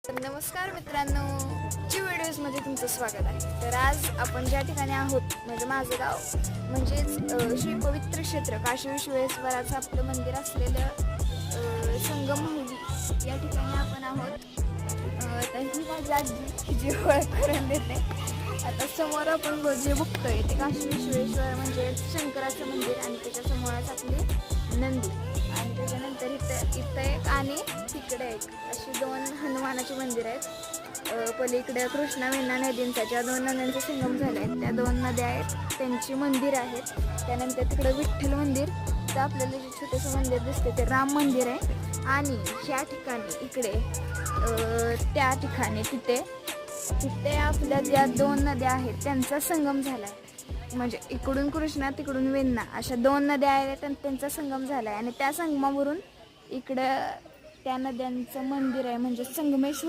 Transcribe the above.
नमस्कार मित्रांनो, ची व्हिडिओजमध्ये तुमचं स्वागत आहे. तर आज आपण ज्या ठिकाणी आहोत म्हणजे माझं गाव म्हणजेच श्री पवित्र क्षेत्र काशी विश्वेश्वराचं आपलं मंदिर असलेलं संगम माहुली या ठिकाणी आपण आहोत. तर ही माझी आजी जी ओळख करून देते. आता समोर आपण जे बघतोय ते काशी विश्वेश्वर म्हणजे शंकराचं मंदिर आणि त्याच्यासमोरच आपली नंदी आणि त्याच्यानंतर इथं एक आणि तिकडे एक अशी दोन हनुमानाची मंदिर आहेत. पलीकडे कृष्णा वेण्णा नदींचा ज्या दोन नद्यांचे संगम झाले आहेत त्या दोन नद्या आहेत त्यांची मंदिर आहेत. त्यानंतर तिकडे विठ्ठल मंदिर तर आपल्याला जे छोटंसं मंदिर दिसते ते राम मंदिर आहे आणि ह्या ठिकाणी इकडे त्या ठिकाणी तिथे आपल्या ज्या दोन नद्या आहेत त्यांचा संगम झाला आहे. म्हणजे इकडून कृष्णा तिकडून वेण्णा अशा दोन नद्या आहेत आणि त्यांचा संगम झाला आहे आणि त्या संगमावरून इकडं त्या नद्यांचं मंदिर आहे म्हणजे संगमेश्वर